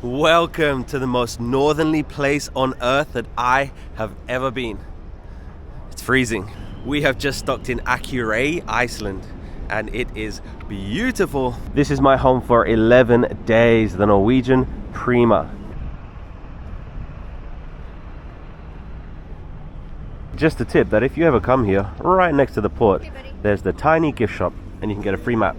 Welcome to the most northerly place on earth that I have ever been. It's freezing. We have just docked in Akureyri, Iceland, and it is beautiful. This is my home for 11 days, the Norwegian Prima. Just a tip that if you ever come here, right next to the port, there's the tiny gift shop and you can get a free map.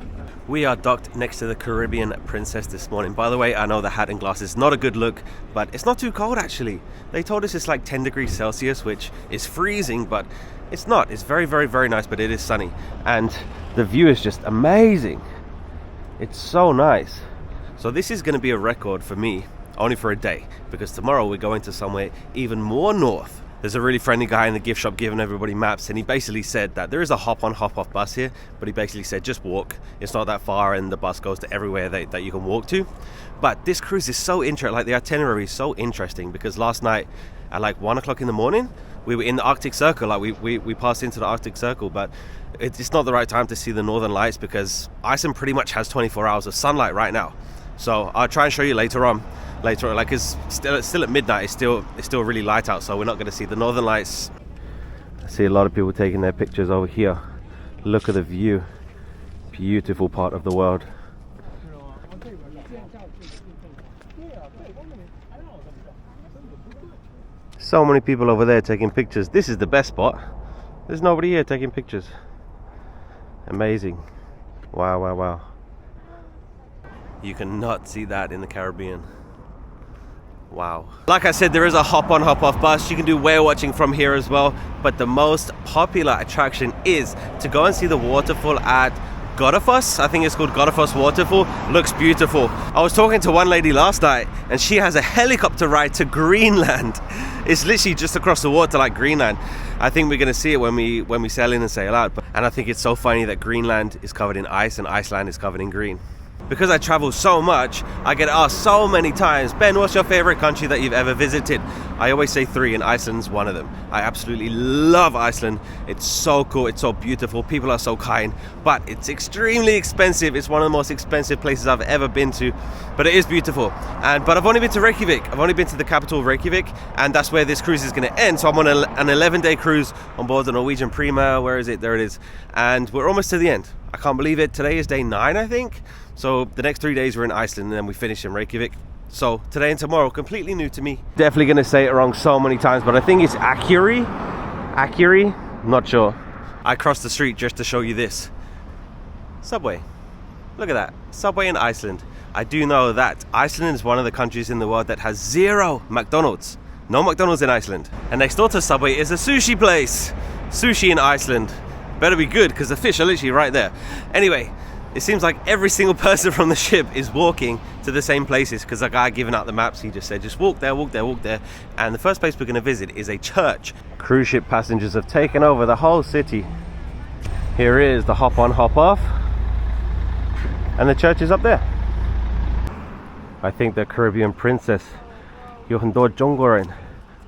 We are docked next to the Caribbean Princess this morning. By the way, I know the hat and glasses, not a good look, but it's not too cold actually. They told us it's like 10 degrees Celsius, which is freezing, but it's not. It's very, very, very nice, but it is sunny. And the view is just amazing. It's so nice. So this is gonna be a record for me, only for a day, because tomorrow we're going to somewhere even more north. There's a really friendly guy in the gift shop giving everybody maps, and he basically said that there is a hop-on, hop-off bus here, but he basically said just walk. It's not that far and the bus goes to everywhere that you can walk to. But this cruise is so interesting, like the itinerary is so interesting, because last night at like 1 o'clock in the morning, we were in the Arctic Circle, like we passed into the Arctic Circle, but it's not the right time to see the northern lights because Iceland pretty much has 24 hours of sunlight right now. So I'll try and show you later on, like it's still at midnight. It's still really light out, so we're not going to see the northern lights. I see a lot of people taking their pictures over here. Look at the view. Beautiful part of the world. So many people over there taking pictures. This is the best spot. There's nobody here taking pictures. Amazing. Wow, wow, wow. You cannot see that in the Caribbean. Wow. Like I said, there is a hop-on, hop-off bus. You can do whale watching from here as well. But the most popular attraction is to go and see the waterfall at Godafoss. I think it's called Godafoss Waterfall. Looks beautiful. I was talking to one lady last night and she has a helicopter ride to Greenland. It's literally just across the water like Greenland. I think we're going to see it when we sail in and sail out. And I think it's so funny that Greenland is covered in ice and Iceland is covered in green. Because I travel so much, I get asked so many times, Ben, what's your favorite country that you've ever visited? I always say 3, and Iceland's one of them. I absolutely love Iceland. It's so cool, it's so beautiful, people are so kind, but it's extremely expensive. It's one of the most expensive places I've ever been to, but it is beautiful. But I've only been to Reykjavik. I've only been to the capital, Reykjavik, and that's where this cruise is going to end. So I'm on an 11-day cruise on board the Norwegian Prima. Where is it? There it is. And we're almost to the end. I can't believe it. Today is day 9, I think. So the next 3 days we're in Iceland and then we finish in Reykjavik. So today and tomorrow, completely new to me. Definitely going to say it wrong so many times, but I think it's Akureyri. Akureyri? Not sure. I crossed the street just to show you this. Subway. Look at that. Subway in Iceland. I do know that Iceland is one of the countries in the world that has 0 McDonald's. No McDonald's in Iceland. And next door to Subway is a sushi place. Sushi in Iceland. Better be good because the fish are literally right there. Anyway. It seems like every single person from the ship is walking to the same places because the guy giving out the maps, he just said, just walk there, walk there, walk there. And the first place we're going to visit is a church. Cruise ship passengers have taken over the whole city. Here is the hop-on, hop-off. And the church is up there. I think the Caribbean Princess, Johandor Jongoren,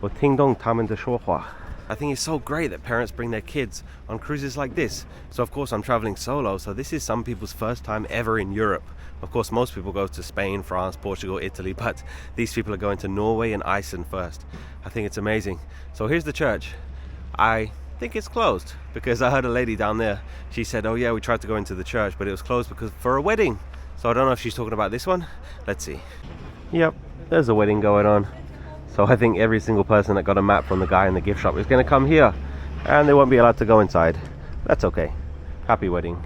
or Ting Dong Tamen de Shohua. I think it's so great that parents bring their kids on cruises like this. So of course I'm traveling solo, so this is some people's first time ever in Europe. Of course most people go to Spain, France, Portugal, Italy, but these people are going to Norway and Iceland first. I think it's amazing. So here's the church. I think it's closed because I heard a lady down there. She said, oh yeah, we tried to go into the church, but it was closed because for a wedding. So I don't know if she's talking about this one. Let's see. Yep, there's a wedding going on. So I think every single person that got a map from the guy in the gift shop is going to come here and they won't be allowed to go inside. That's okay. Happy wedding.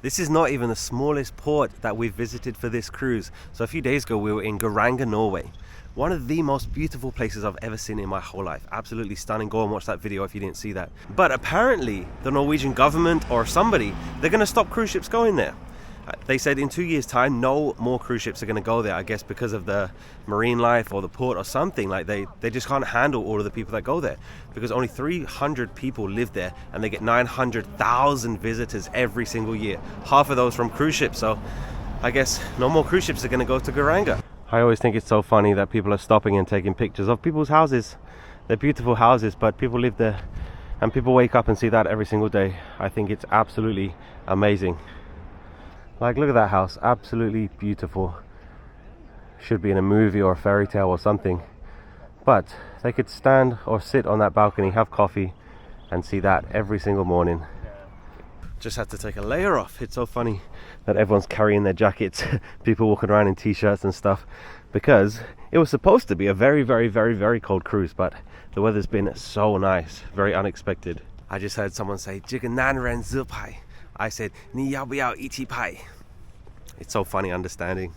This is not even the smallest port that we've visited for this cruise. So a few days ago we were in Geiranger, Norway. One of the most beautiful places I've ever seen in my whole life. Absolutely stunning. Go and watch that video if you didn't see that. But apparently the Norwegian government or somebody, they're going to stop cruise ships going there. They said in 2 years time no more cruise ships are going to go there, I guess because of the marine life or the port or something. Like they just can't handle all of the people that go there because only 300 people live there and they get 900,000 visitors every single year, half of those from cruise ships. So I guess no more cruise ships are going to go to Geiranger. I always think it's so funny that people are stopping and taking pictures of people's houses. They're beautiful houses, but people live there and people wake up and see that every single day. I think it's absolutely amazing. Like, look at that house, absolutely beautiful. should be in a movie or a fairy tale or something. But they could stand or sit on that balcony, have coffee, and see that every single morning. Just had to take a layer off. It's so funny that everyone's carrying their jackets, people walking around in t-shirts and stuff, because it was supposed to be a very, very, very, very cold cruise, but the weather's been so nice, very unexpected. I just heard someone say, "这个男人自拍." I said, 你要不要一起拍? It's so funny understanding.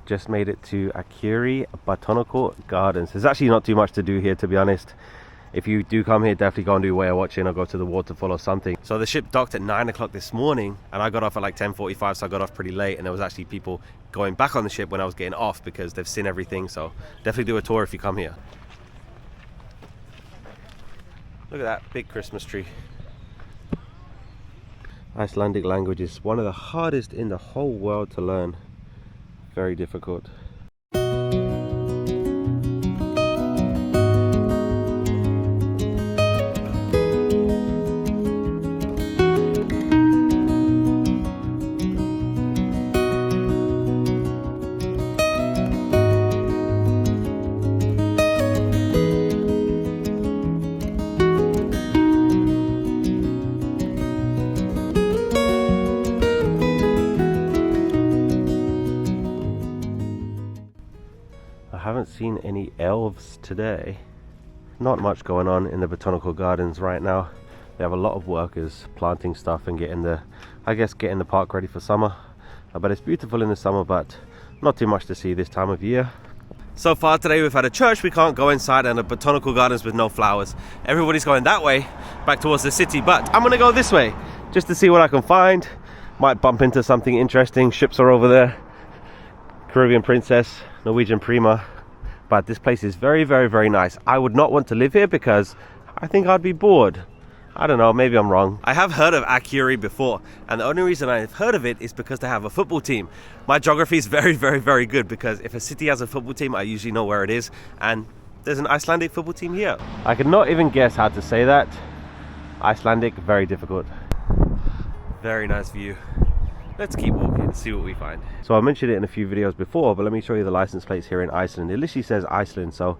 Just made it to Akureyri Botanical Gardens. There's actually not too much to do here, to be honest. If you do come here, definitely go and do whale watching or go to the waterfall or something. So the ship docked at 9 o'clock this morning, and I got off at like 10:45, so I got off pretty late, and there was actually people going back on the ship when I was getting off because they've seen everything. So definitely do a tour if you come here. Look at that big Christmas tree. Icelandic language is one of the hardest in the whole world to learn. Very difficult. I haven't seen any elves today. Not much going on in the botanical gardens right now. They have a lot of workers planting stuff and getting the park ready for summer. But it's beautiful in the summer, but not too much to see this time of year. So far today we've had a church we can't go inside and a botanical gardens with no flowers. Everybody's going that way, back towards the city, but I'm gonna go this way just to see what I can find. Might bump into something interesting. Ships are over there. Caribbean Princess, Norwegian Prima. But this place is very, very, very nice. I would not want to live here because I think I'd be bored. I don't know, maybe I'm wrong. I have heard of Akureyri before, and the only reason I've heard of it is because they have a football team. My geography is very, very, very good because if a city has a football team, I usually know where it is, and there's an Icelandic football team here. I could not even guess how to say that. Icelandic, very difficult. Very nice view. Let's keep walking, see what we find. So I mentioned it in a few videos before, but let me show you the license plates here in Iceland. It literally says Iceland, so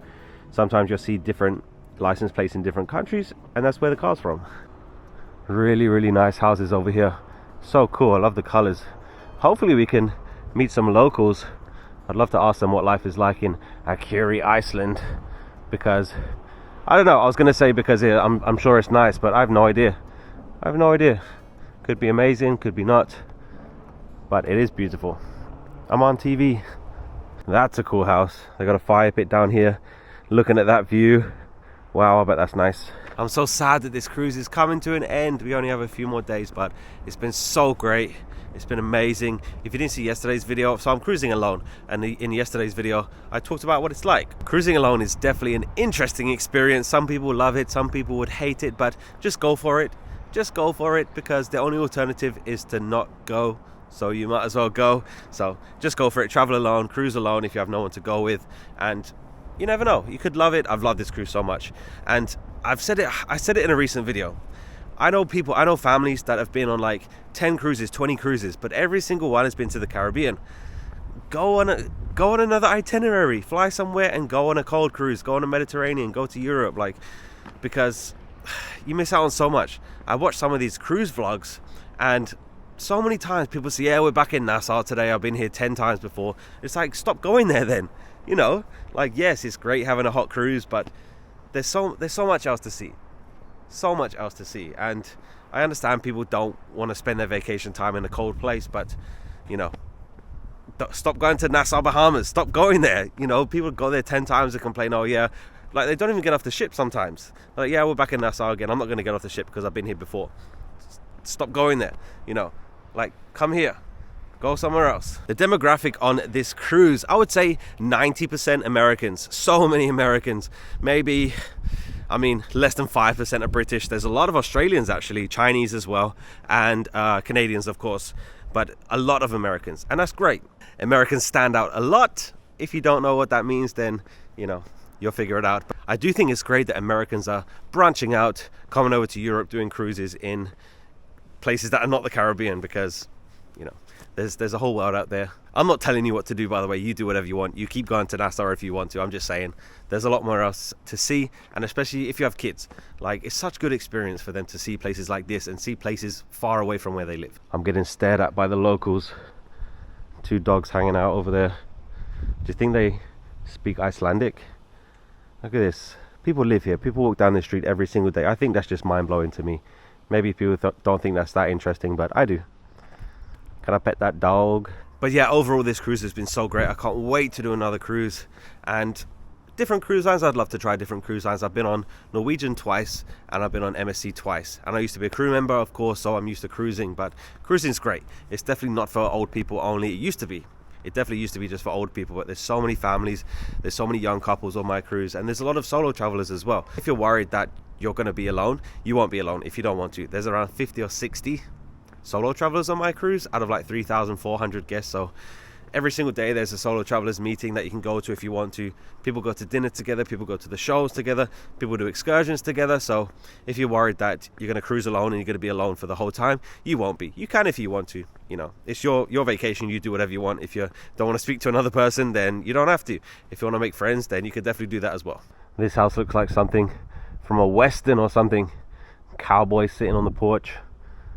sometimes you'll see different license plates in different countries, and that's where the car's from. Really, really nice houses over here. So cool, I love the colors. Hopefully we can meet some locals. I'd love to ask them what life is like in Akureyri, Iceland, because I don't know, I was gonna say because I'm sure it's nice, but I have no idea. I have no idea. Could be amazing, could be not. But it is beautiful. I'm on TV. That's a cool house. They got a fire pit down here. Looking at that view. Wow, I bet that's nice. I'm so sad that this cruise is coming to an end. We only have a few more days, but it's been so great. It's been amazing. If you didn't see yesterday's video, so I'm cruising alone, and in yesterday's video I talked about what it's like. Cruising alone is definitely an interesting experience. Some people love it, some people would hate it, but just go for it. Just go for it, because the only alternative is to not go. So you might as well go. So just go for it. Travel alone, cruise alone if you have no one to go with, and you never know, you could love it. I've loved this cruise so much, and I said it in a recent video. I know families that have been on like 10 cruises, 20 cruises, but every single one has been to the Caribbean. Go on another itinerary, fly somewhere and go on a cold cruise, go on a Mediterranean, go to Europe, like, because you miss out on so much. I watched some of these cruise vlogs, and so many times people say, yeah, we're back in Nassau today, I've been here 10 times before. It's like, stop going there then, you know? Like, yes, it's great having a hot cruise, but there's so much else to see. So much else to see. And I understand people don't want to spend their vacation time in a cold place, but, you know, stop going to Nassau, Bahamas. Stop going there. You know, people go there 10 times and complain, oh yeah, like they don't even get off the ship sometimes. Like, yeah, we're back in Nassau again, I'm not going to get off the ship because I've been here before. Stop going there, you know. Like, come here, go somewhere else. The demographic on this cruise, I would say 90% Americans. So many Americans. Maybe, I mean, less than 5% are British. There's a lot of Australians actually, Chinese as well, and Canadians of course, but a lot of Americans, and that's great. Americans stand out a lot. If you don't know what that means, then, you know, you'll figure it out. But I do think it's great that Americans are branching out, coming over to Europe, doing cruises in places that are not the Caribbean, because, you know, There's a whole world out there. I'm not telling you what to do, by the way. You do whatever you want. You keep going to Nassau if you want to. I'm just saying there's a lot more else to see, and especially if you have kids. Like, it's such good experience for them to see places like this and see places far away from where they live. I'm getting stared at by the locals. 2 dogs hanging out over there. Do you think they speak Icelandic? Look at this. People live here. People walk down the street every single day. I think that's just mind-blowing to me. Maybe people don't think that's that interesting, but I do. Can I pet that dog? But yeah, overall this cruise has been so great. I can't wait to do another cruise. And different cruise lines, I'd love to try different cruise lines. I've been on Norwegian twice, and I've been on MSC twice. And I used to be a crew member, of course, so I'm used to cruising. But cruising's great. It's definitely not for old people only. It used to be. It definitely used to be just for old people, but there's so many families, there's so many young couples on my cruise, and there's a lot of solo travelers as well. If you're worried that you're going to be alone, you won't be alone if you don't want to. There's around 50 or 60 solo travelers on my cruise out of like 3,400 guests. So every single day there's a solo travelers meeting that you can go to if you want to. People go to dinner together, people go to the shows together, people do excursions together. So if you're worried that you're going to cruise alone and you're going to be alone for the whole time, you won't be. You can if you want to. You know, it's your vacation. You do whatever you want. If you don't want to speak to another person, then you don't have to. If you want to make friends, then you can definitely do that as well. This house looks like something from a western or something. Cowboys sitting on the porch.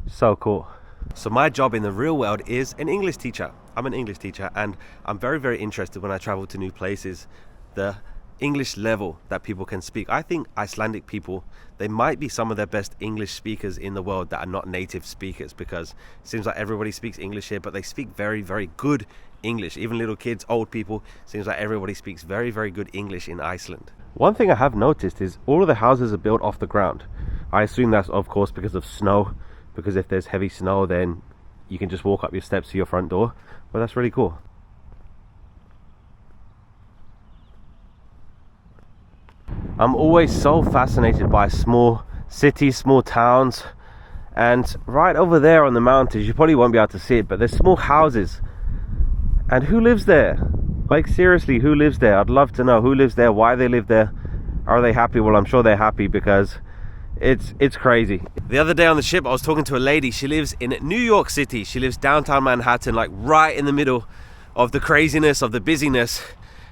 So cool. So my job in the real world is an English teacher. I'm an English teacher, and I'm very, very interested when I travel to new places, the English level that people can speak. I think Icelandic people, they might be some of the best English speakers in the world that are not native speakers, because it seems like everybody speaks English here, but they speak very, very good English. Even little kids, old people, seems like everybody speaks very, very good English in Iceland. One thing I have noticed is all of the houses are built off the ground. I assume that's of course because of snow, because if there's heavy snow then you can just walk up your steps to your front door. But that's really cool. I'm always so fascinated by small cities, small towns, and right over there on the mountains, you probably won't be able to see it, but there's small houses. And who lives there? Like, seriously, who lives there? I'd love to know who lives there, why they live there. Are they happy? Well, I'm sure they're happy, because it's crazy. The other day on the ship, I was talking to a lady. She lives in New York City. She lives downtown Manhattan, like right in the middle of the craziness, of the busyness.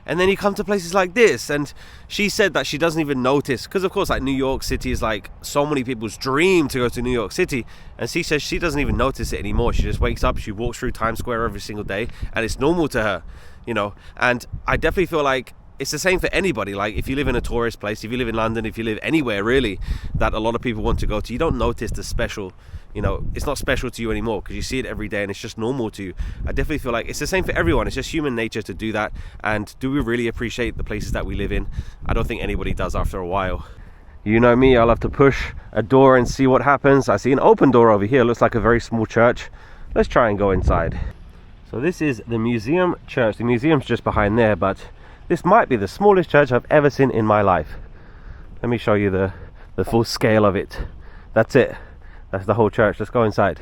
And then you come to places like this, and she said that she doesn't even notice, because of course like New York City is like so many people's dream to go to New York City, and she says she doesn't even notice it anymore. She just wakes up, she walks through Times Square every single day, and it's normal to her, you know. And I definitely feel like it's the same for anybody. Like, if you live in a tourist place, if you live in London, if you live anywhere really that a lot of people want to go to, you don't notice the special, you know, it's not special to you anymore because you see it every day and it's just normal to you. I definitely feel like it's the same for everyone. It's just human nature to do that. And do we really appreciate the places that we live in? I don't think anybody does after a while. You know me, I love to push a door and see what happens. I see an open door over here, looks like a very small church. Let's try and go inside. So this is the museum church. The museum's just behind there, but this might be the smallest church I've ever seen in my life. Let me show you the full scale of it. That's it. That's the whole church. Let's go inside.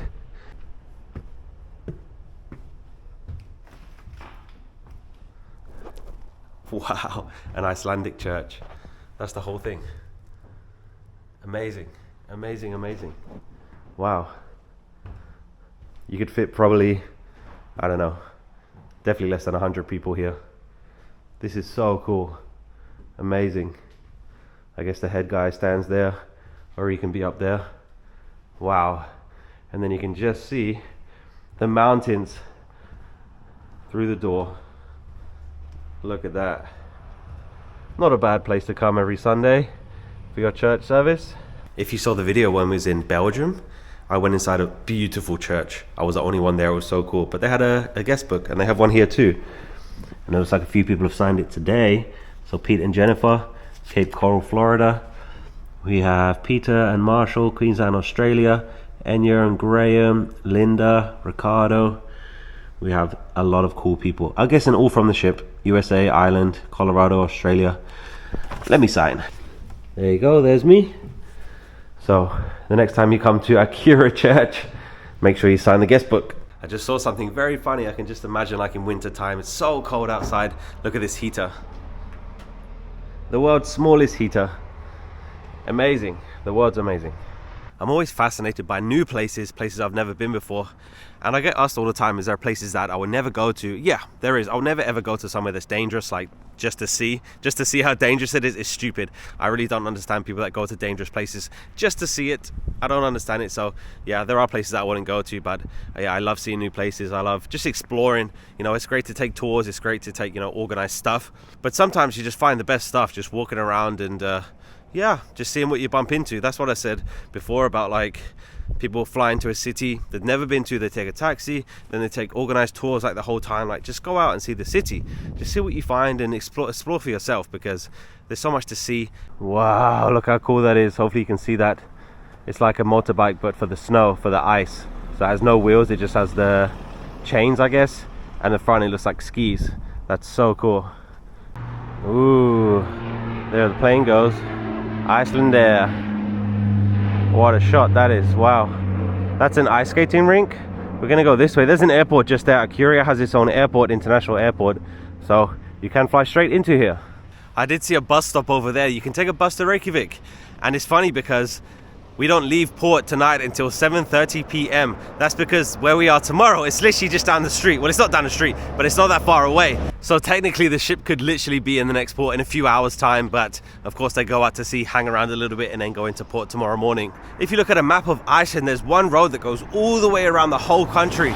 Wow, an Icelandic church. That's the whole thing. Amazing, amazing, amazing. Wow. You could fit probably, I don't know, definitely less than 100 people here. This is so cool. Amazing. I guess the head guy stands there, or he can be up there. Wow. And then you can just see the mountains through the door. Look at that. Not a bad place to come every Sunday for your church service. If you saw the video when we was in Belgium, I went inside a beautiful church. I was the only one there. It was so cool. But they had a guest book, and they have one here too. And it looks like a few people have signed it today. So Pete and Jennifer, Cape Coral, Florida. We have Peter and Marshall, Queensland, Australia. Enya and Graham, Linda, Ricardo. We have a lot of cool people. I'm guessing all from the ship. USA, Ireland, Colorado, Australia. Let me sign. There you go, there's me. So the next time you come to Akureyri Church, make sure you sign the guest book. I just saw something very funny. I can just imagine, like in winter time, it's so cold outside. Look at this heater. The world's smallest heater. Amazing. The world's amazing. I'm always fascinated by new places I've never been before. And I get asked all the time, is there places that I would never go to? Yeah, there is. I'll never ever go to somewhere that's dangerous, like just to see how dangerous it is stupid. I really don't understand people that go to dangerous places just to see it. I don't understand it. So yeah, there are places that I wouldn't go to, but yeah, I love seeing new places. I love just exploring. You know, it's great to take tours, it's great to take, you know, organized stuff, but sometimes you just find the best stuff just walking around and yeah, just seeing what you bump into. That's what I said before about like people flying to a city they've never been to. They take a taxi, then they take organized tours like the whole time. Like, just go out and see the city, just see what you find and explore for yourself, because there's so much to see. Wow, look how cool that is. Hopefully you can see that. It's like a motorbike, but for the snow, for the ice. So it has no wheels, it just has the chains, I guess, and the front it looks like skis. That's so cool. Ooh, there the plane goes. Iceland Air. What a shot that is. Wow, that's an ice skating rink. We're gonna go this way. There's an airport just there. Akureyri has its own airport, international airport, so you can fly straight into here. I did see a bus stop over there. You can take a bus to Reykjavik, and it's funny because we don't leave port tonight until 7:30 p.m. That's because where we are tomorrow, it's literally just down the street. Well, it's not down the street, but it's not that far away. So technically the ship could literally be in the next port in a few hours time, but of course they go out to sea, hang around a little bit, and then go into port tomorrow morning. If you look at a map of Iceland, there's one road that goes all the way around the whole country.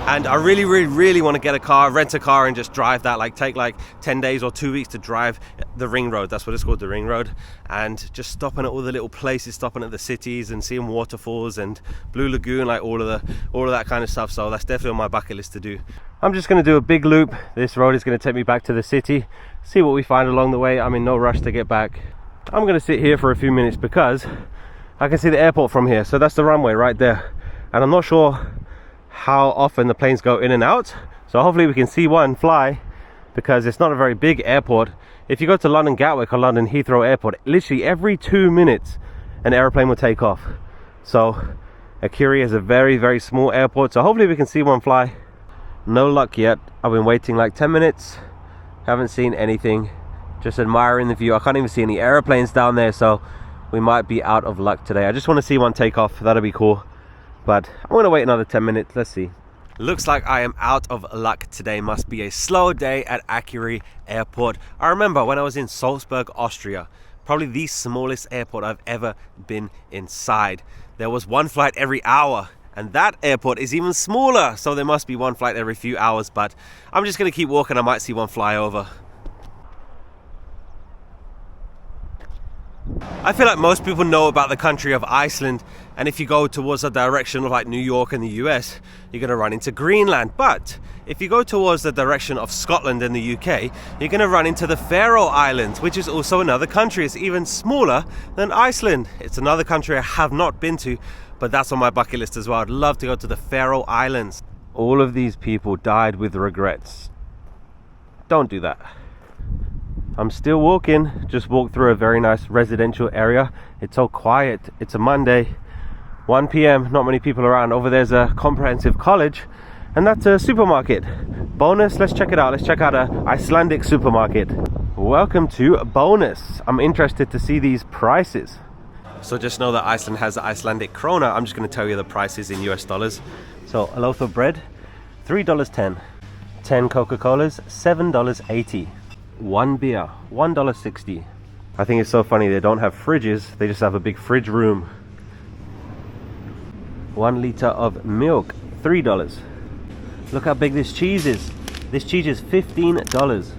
And I really want to get a car, rent a car, and just drive that. Like, take like 10 days or 2 weeks to drive the ring road. That's what it's called, the ring road. And just stopping at all the little places, stopping at the cities and seeing waterfalls and Blue Lagoon, like all of that kind of stuff. So that's definitely on my bucket list to do. I'm just going to do a big loop. This road is going to take me back to the city, see what we find along the way. I'm in no rush to get back. I'm going to sit here for a few minutes because I can see the airport from here. So that's the runway right there. And I'm not sure how often the planes go in and out, so hopefully we can see one fly, because it's not a very big airport. If you go to London Gatwick or London Heathrow Airport, literally every 2 minutes an airplane will take off. So Akureyri is a very small airport, so hopefully we can see one fly. No luck yet. I've been waiting like 10 minutes, haven't seen anything, just admiring the view. I can't even see any airplanes down there, so we might be out of luck today. I just want to see one take off. That'll be cool. But I'm going to wait another 10 minutes. Let's see. Looks like I am out of luck today. Must be a slow day at Akureyri Airport. I remember when I was in Salzburg, Austria, probably the smallest airport I've ever been inside. There was one flight every hour, and that airport is even smaller. So there must be one flight every few hours, but I'm just going to keep walking. I might see one fly over. I feel like most people know about the country of Iceland, and if you go towards the direction of like New York and the US, you're going to run into Greenland. But if you go towards the direction of Scotland and the UK, you're going to run into the Faroe Islands, which is also another country. It's even smaller than Iceland. It's another country I have not been to, but that's on my bucket list as well. I'd love to go to the Faroe Islands. All of these people died with regrets. Don't do that. I'm still walking, just walked through a very nice residential area. It's so quiet. It's a Monday, 1 p.m, not many people around. Over there's a comprehensive college, and that's a supermarket. Bonus, let's check it out. Let's check out an Icelandic supermarket. Welcome to Bonus. I'm interested to see these prices. So just know that Iceland has the Icelandic krona. I'm just going to tell you the prices in US dollars. So a loaf of bread, $3.10. 10 Coca-Colas, $7.80. One beer, $1.60. I think it's so funny they don't have fridges, they just have a big fridge room. 1 liter of milk, $3. Look how big this cheese is. This cheese is $15.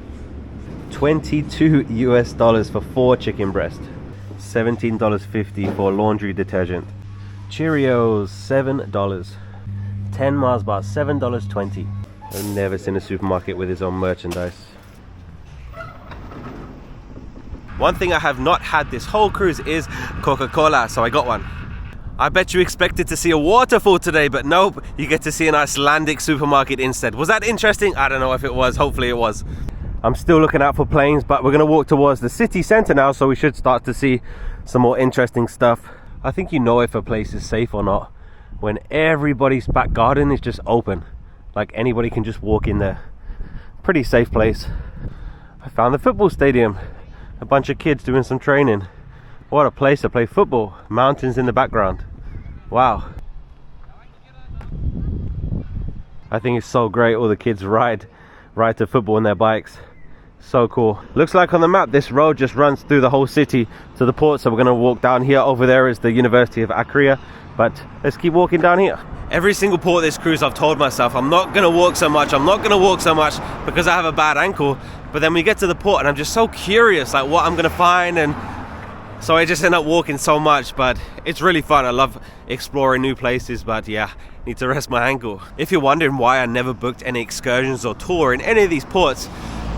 22 US dollars for 4 chicken breast. $17.50 for laundry detergent. Cheerios, $7. 10 Mars bars, $7.20. I've never seen a supermarket with its own merchandise. One thing I have not had this whole cruise is Coca-Cola, so I got one. I bet you expected to see a waterfall today, but nope, you get to see an Icelandic supermarket instead. Was that interesting? I don't know if it was, hopefully it was. I'm still looking out for planes, but we're gonna walk towards the city center now, so we should start to see some more interesting stuff. I think you know if a place is safe or not when everybody's back garden is just open. Like anybody can just walk in there. Pretty safe place. I found the football stadium. A bunch of kids doing some training. What a place to play football. Mountains in the background. Wow. I think it's so great. All the kids ride to football on their bikes. So cool. Looks like on the map this road just runs through the whole city to the port, so we're going to walk down here. Over there is the University of Akureyri, but let's keep walking down here. Every single port this cruise I've told myself I'm not going to walk so much, because I have a bad ankle. But then we get to the port and I'm just so curious like what I'm going to find, and so I just end up walking so much. But it's really fun. I love exploring new places, but yeah, need to rest my ankle. If you're wondering why I never booked any excursions or tour in any of these ports,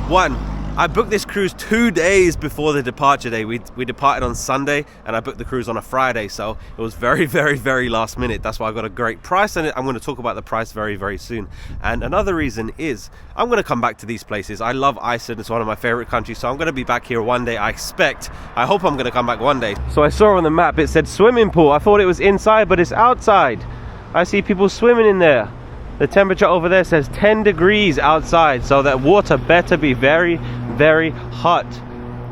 one, I booked this cruise 2 days before the departure day. We departed on Sunday and I booked the cruise on a Friday, so it was very, very, very last minute. That's why I got a great price on it. I'm going to talk about the price very, very soon. And another reason is I'm going to come back to these places. I love Iceland. It's one of my favorite countries, so I'm going to be back here one day. I hope I'm going to come back one day. So I saw on the map it said swimming pool. I thought it was inside, but it's outside. I see people swimming in there. The temperature over there says 10 degrees outside, so that water better be very, very hot.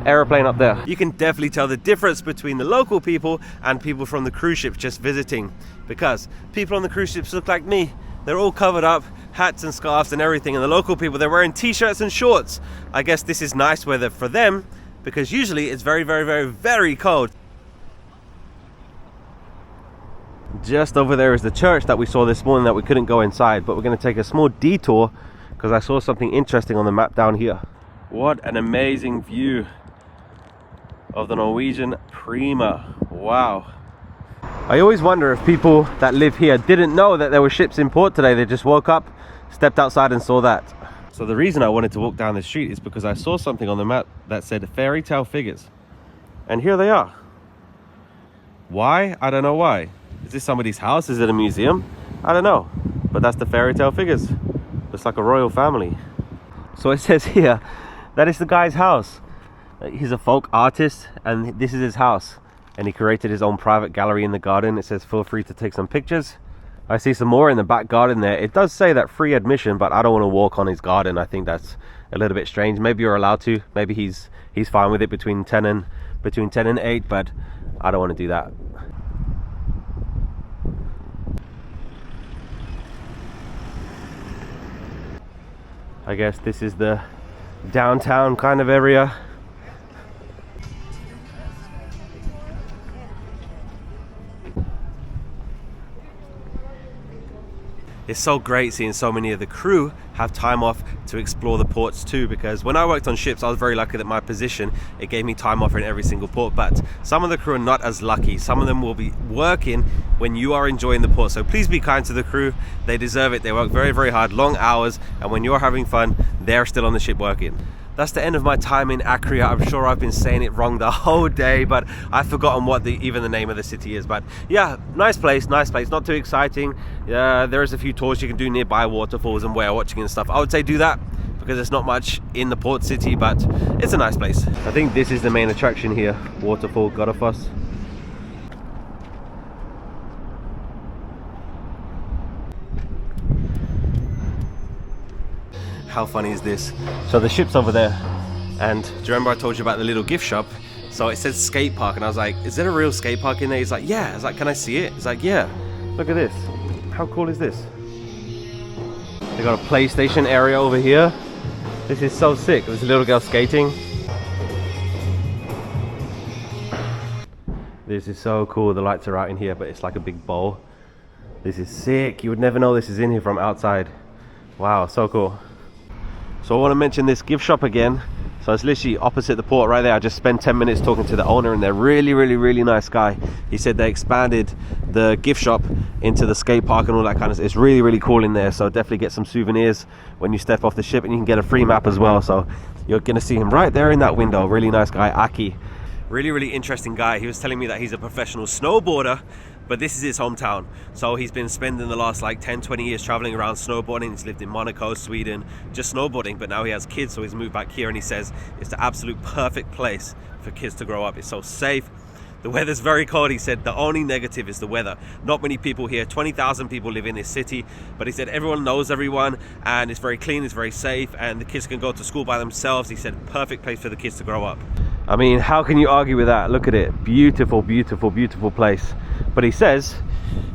Aeroplane up there. You can definitely tell the difference between the local people and people from the cruise ships just visiting, because people on the cruise ships look like me. They're all covered up, hats and scarves and everything, and the local people, they're wearing t-shirts and shorts. I guess this is nice weather for them, because usually it's very, very, very, very cold. Just over there is the church that we saw this morning that we couldn't go inside, but we're going to take a small detour because I saw something interesting on the map down here. What an amazing view of the Norwegian Prima. Wow. I always wonder if people that live here didn't know that there were ships in port today. They just woke up, stepped outside and saw that. So the reason I wanted to walk down the street is because I saw something on the map that said fairy tale figures. And here they are. Why? I don't know why. Is this somebody's house? Is it a museum? I don't know. But that's the fairy tale figures. Looks like a royal family. So it says here that is the guy's house. He's a folk artist and this is his house. And he created his own private gallery in the garden. It says feel free to take some pictures. I see some more in the back garden there. It does say that free admission, but I don't want to walk on his garden. I think that's a little bit strange. Maybe you're allowed to. Maybe he's fine with it between 10 and 8, but I don't want to do that. I guess this is the downtown kind of area. It's so great seeing so many of the crew have time off to explore the ports too, because when I worked on ships I was very lucky that my position, it gave me time off in every single port, but some of the crew are not as lucky. Some of them will be working when you are enjoying the port, so please be kind to the crew. They deserve it. They work very, very hard, long hours, and when you're having fun, they're still on the ship working. That's the end of my time in Akureyri. I'm sure I've been saying it wrong the whole day, but I've forgotten what even the name of the city is. But yeah, nice place, not too exciting. There is a few tours you can do nearby, waterfalls and whale watching and stuff. I would say do that because there's not much in the port city, but it's a nice place. I think this is the main attraction here, waterfall Godafoss. How funny is this? So the ship's over there, and do you remember I told you about the little gift shop? So it says skate park, and I was like, is there a real skate park in there? He's like, yeah. I was like, can I see it? He's like, yeah. Look at this. How cool is this? They got a PlayStation area over here. This is so sick. There's a little girl skating. This is so cool. The lights are out in here, but it's like a big bowl. This is sick. You would never know this is in here from outside. Wow, so cool. So I want to mention this gift shop again. So it's literally opposite the port right there. I just spent 10 minutes talking to the owner, and they're really, really, really nice guy. He said they expanded the gift shop into the skate park and all that kind of stuff. It's really, really cool in there. So definitely get some souvenirs when you step off the ship, and you can get a free map as well. So you're going to see him right there in that window. Really nice guy, Aki. Really, really interesting guy. He was telling me that he's a professional snowboarder, but this is his hometown. So he's been spending the last like 10-20 years traveling around snowboarding. He's lived in Monaco, Sweden, just snowboarding, but now he has kids, so he's moved back here, and he says it's the absolute perfect place for kids to grow up. It's so safe. The weather's very cold. He said the only negative is the weather. Not many people here. 20,000 people live in this city, but he said everyone knows everyone, and it's very clean, it's very safe, and the kids can go to school by themselves. He said perfect place for the kids to grow up. I mean, how can you argue with that? Look at it. Beautiful, beautiful, beautiful place. But he says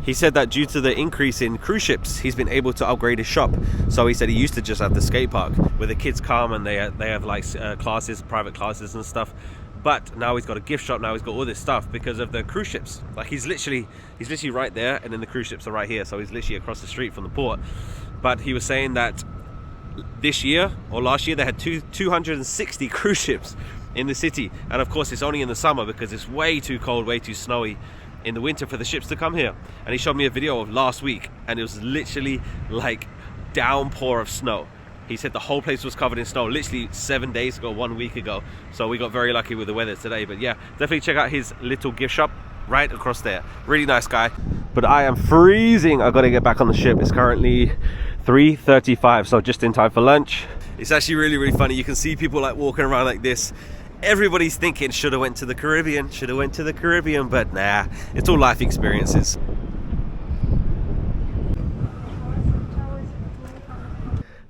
He said that due to the increase in cruise ships, he's been able to upgrade his shop. So he said he used to just have the skate park where the kids come and they have like classes, private classes and stuff. But now he's got a gift shop. Now he's got all this stuff because of the cruise ships. Like he's literally right there, and then the cruise ships are right here. So he's literally across the street from the port. But he was saying that this year or last year they had 260 cruise ships in the city, and of course it's only in the summer because it's way too cold, way too snowy in the winter for the ships to come here. And he showed me a video of last week, and it was literally like downpour of snow. He said the whole place was covered in snow literally 7 days ago, 1 week ago. So we got very lucky with the weather today. But yeah, definitely check out his little gift shop right across there. Really nice guy. But I am freezing. I gotta get back on the ship. It's currently 3:35, so just in time for lunch. It's actually really funny. You can see people like walking around like this. Everybody's thinking should have went to the Caribbean, but nah, it's all life experiences.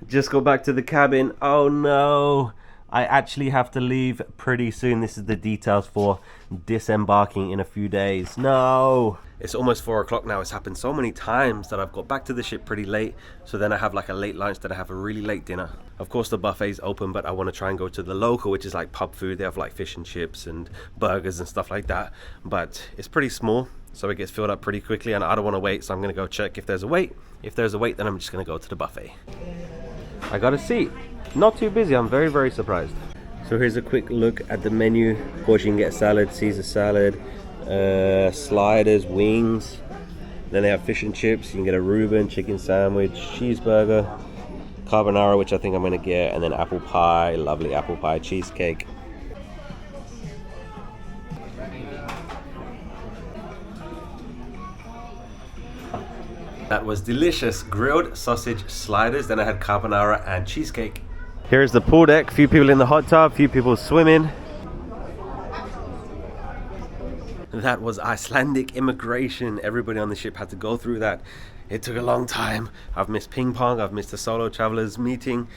Just go back to the cabin. Oh no, I actually have to leave pretty soon. This is the details for disembarking in a few days. No, it's almost 4 o'clock now. It's happened so many times that I've got back to the ship pretty late, so then I have like a late lunch, then I have a really late dinner. Of course the buffet's open, but I want to try and go to the local, which is like pub food. They have like fish and chips and burgers and stuff like that, but it's pretty small, so it gets filled up pretty quickly, and I don't want to wait, so I'm going to go check if there's a wait. If there's a wait, then I'm just going to go to the buffet. I got a seat. Not too busy. I'm very surprised. So here's a quick look at the menu. Of course you can get salad, Caesar salad, sliders, wings. Then they have fish and chips. You can get a Reuben chicken sandwich, cheeseburger, carbonara, which I think I'm going to get, and then apple pie, lovely apple pie, cheesecake. That was delicious. Grilled sausage sliders. Then I had carbonara and cheesecake. Here's the pool deck. Few people in the hot tub, few people swimming. That was Icelandic immigration. Everybody on the ship had to go through that. It took a long time. I've missed ping pong. I've missed the solo travelers meeting.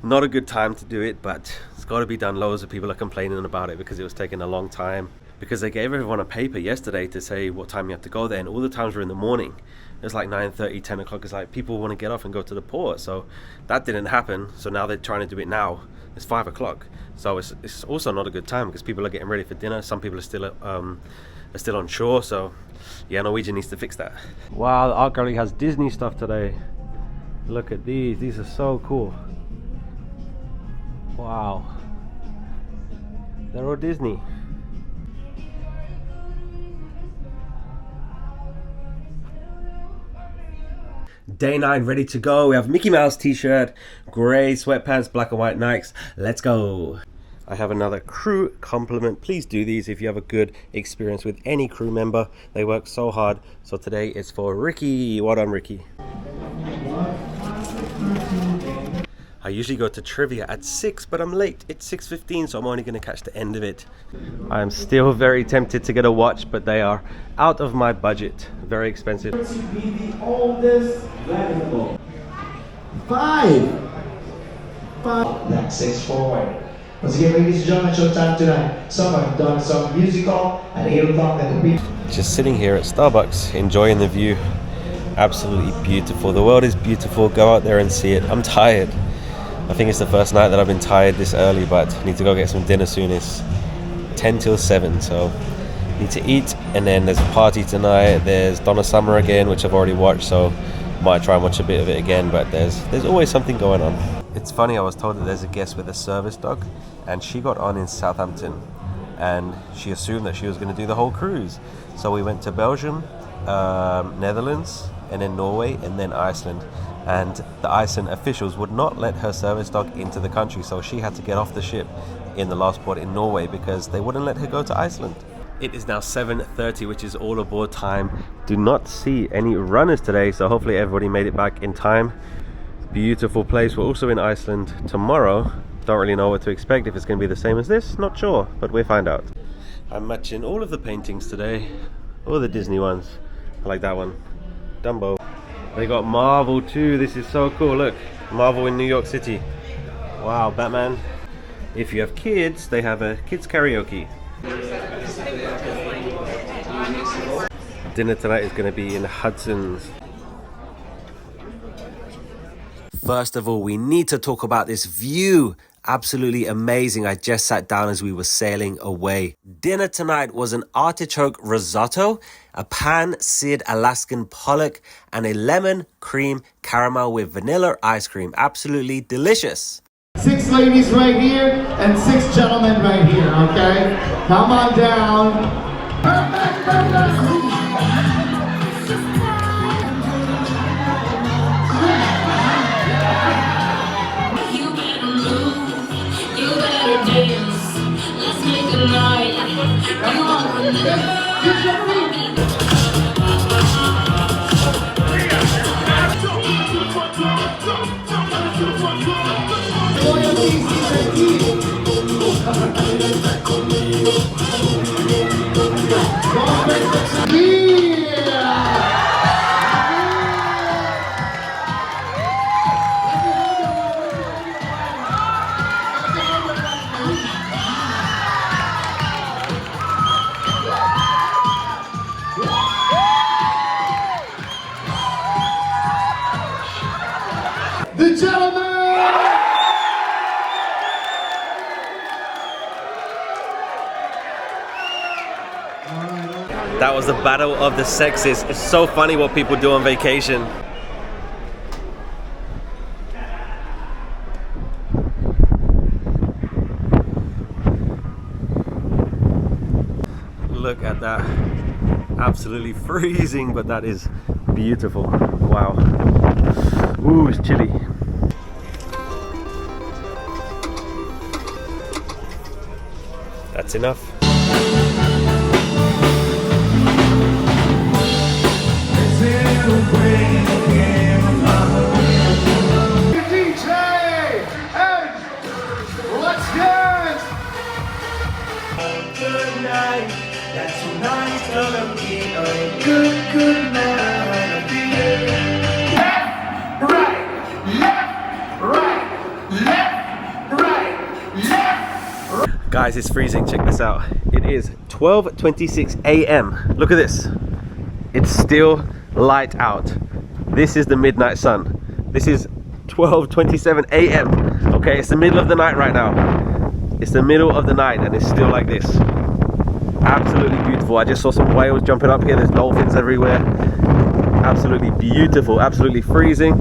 Not a good time to do it, but it's got to be done. Loads of people are complaining about it because it was taking a long time. Because they gave everyone a paper yesterday to say what time you have to go there, and all the times were in the morning. It's like 9:30, 10 o'clock. It's like people want to get off and go to the port, so that didn't happen. So now they're trying to do it now. It's 5 o'clock, so it's also not a good time because people are getting ready for dinner. Some people are still on shore, so yeah, Norwegian needs to fix that. Wow, the art gallery has Disney stuff today. Look at these. These are so cool. Wow, they're all Disney. Day 9 ready to go. We have Mickey Mouse t-shirt, grey sweatpants, black and white Nikes. Let's go. I have another crew compliment. Please do these if you have a good experience with any crew member. They work so hard. So today it's for Ricky. Well done, Ricky. I usually go to trivia at 6, but I'm late. It's 6:15, so I'm only going to catch the end of it. I am still very tempted to get a watch, but they are out of my budget. Very expensive. Be the oldest valuable. Five. Back 6 forward. Once again, ladies and gentlemen, showtime tonight. Some have done some musical at 8 o'clock at the beach. Just sitting here at Starbucks, enjoying the view. Absolutely beautiful. The world is beautiful. Go out there and see it. I'm tired. I think it's the first night that I've been tired this early, but I need to go get some dinner soon. It's 10 till 7, so need to eat. And then there's a party tonight. There's Donna Summer again, which I've already watched, so might try and watch a bit of it again, but there's always something going on. It's funny, I was told that there's a guest with a service dog, and she got on in Southampton, and she assumed that she was going to do the whole cruise. So we went to Belgium, Netherlands, and then Norway, and then Iceland. And the Iceland officials would not let her service dog into the country, so she had to get off the ship in the last port in Norway because they wouldn't let her go to Iceland. It is now 7:30, which is all aboard time. Do not see any runners today, so hopefully everybody made it back in time. Beautiful place. We're also in Iceland tomorrow. Don't really know what to expect. If it's going to be the same as this, not sure, but we'll find out. I'm matching all of the paintings today, all the Disney ones. I like that one, Dumbo. They got Marvel too. This is so cool. Look, Marvel in New York City. Wow, Batman. If you have kids, they have a kids karaoke. dinner tonight is going to be in Hudson's. First of all, we need to talk about this view. Absolutely amazing. I just sat down as we were sailing away. Dinner tonight was an artichoke risotto, a pan-seared Alaskan pollock, and a lemon cream caramel with vanilla ice cream. Absolutely delicious. 6 ladies right here and 6 gentlemen right here, okay? Come on down. Perfect, perfect. The gentleman! That was the battle of the sexes. It's so funny what people do on vacation. Look at that. Absolutely freezing, but that is beautiful. Wow. Ooh, it's chilly. That's enough. DJ, and let's dance. Good night. That tonight's gonna be a good night. Left, right, left, right, left, right, left. Guys, it's freezing. Check this out. It is 12:26 a.m. Look at this. It's still light out. This is the midnight sun. This is 12:27 a.m. Okay, it's the middle of the night right now. It's the middle of the night and it's still like this. Absolutely beautiful. I just saw some whales jumping up here. There's dolphins everywhere. Absolutely beautiful. Absolutely freezing,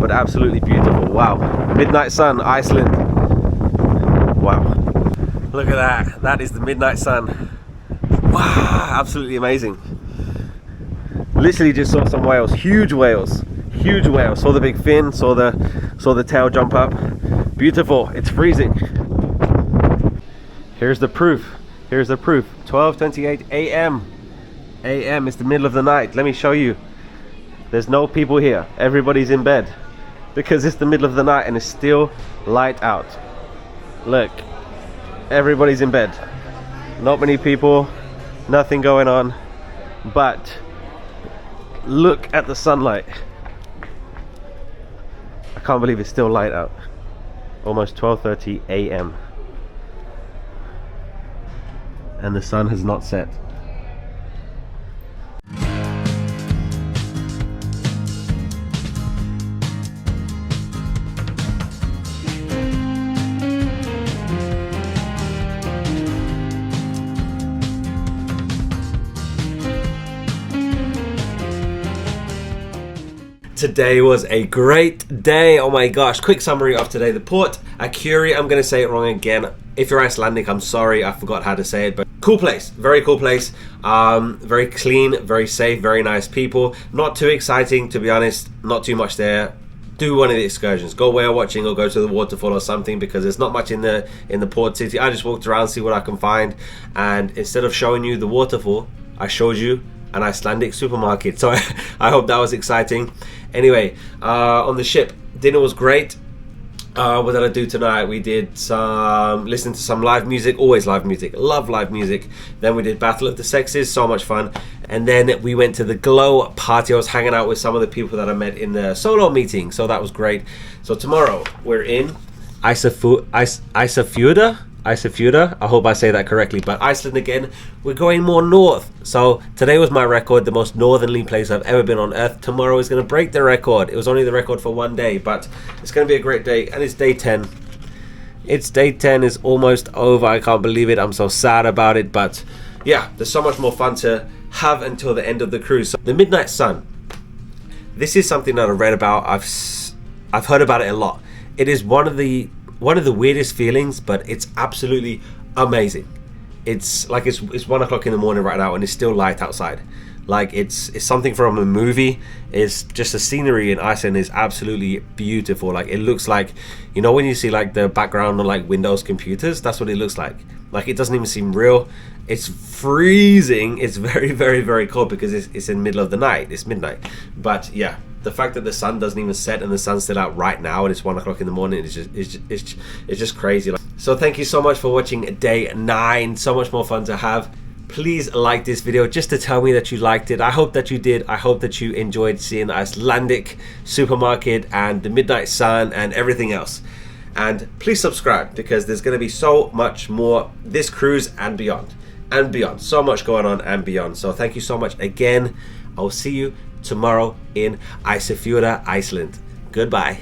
but absolutely beautiful. Wow. Midnight sun, Iceland. Wow. Look at that. That is the midnight sun. Wow. Absolutely amazing. Literally just saw some whales. Huge whales. Huge whales. Saw the big fin. Saw the tail jump up. Beautiful. It's freezing. Here's the proof. Here's the proof. 12:28 a.m. a.m. It's the middle of the night. Let me show you. There's no people here. Everybody's in bed because it's the middle of the night and it's still light out. Look, everybody's in bed. Not many people, nothing going on, but look at the sunlight. I can't believe it's still light out. Almost 12:30 a.m. and the sun has not set. Today was a great day. Oh my gosh. Quick summary of today. The port, Akureyri, I'm going to say it wrong again. If you're Icelandic, I'm sorry, I forgot how to say it, but cool place, very cool place. Very clean, very safe, very nice people. Not too exciting, to be honest, not too much there. Do one of the excursions, go whale watching or go to the waterfall or something, because there's not much in the port city. I just walked around, see what I can find, and instead of showing you the waterfall, I showed you an Icelandic supermarket. So I hope that was exciting. Anyway, on the ship, dinner was great. What did I do tonight? We did listen to some live music. Always live music, love live music. Then we did Battle of the Sexes, so much fun. And then we went to the Glow party. I was hanging out with some of the people that I met in the solo meeting, so that was great. So tomorrow we're in Isafjorda. Isafjorda. I hope I say that correctly, but Iceland again. We're going more north. So today was my record, the most northerly place I've ever been on Earth. Tomorrow is going to break the record. It was only the record for one day, but it's going to be a great day, and it's day 10. It's day 10, it's almost over. I can't believe it. I'm so sad about it, but yeah, there's so much more fun to have until the end of the cruise. So the midnight sun. This is something that I've read about. I've heard about it a lot. It is one of the weirdest feelings, but it's absolutely amazing. It's like it's 1 o'clock in the morning right now, and it's still light outside. Like it's something from a movie. It's just the scenery in Iceland is absolutely beautiful. Like it looks like, you know, when you see like the background on like Windows computers, that's what it looks like. Like it doesn't even seem real. It's freezing. It's very, very, very cold because it's in the middle of the night. It's midnight. But yeah, the fact that the sun doesn't even set and the sun's still out right now and it's 1 o'clock in the morning is just crazy. So thank you so much for watching day 9. So much more fun to have. Please like this video just to tell me that you liked it. I hope that you did. I hope that you enjoyed seeing the Icelandic supermarket and the midnight sun and everything else. And please subscribe because there's going to be so much more this cruise and beyond. And beyond. So much going on and beyond. So thank you so much again. I'll see you tomorrow in Isafjorda, Iceland. Goodbye.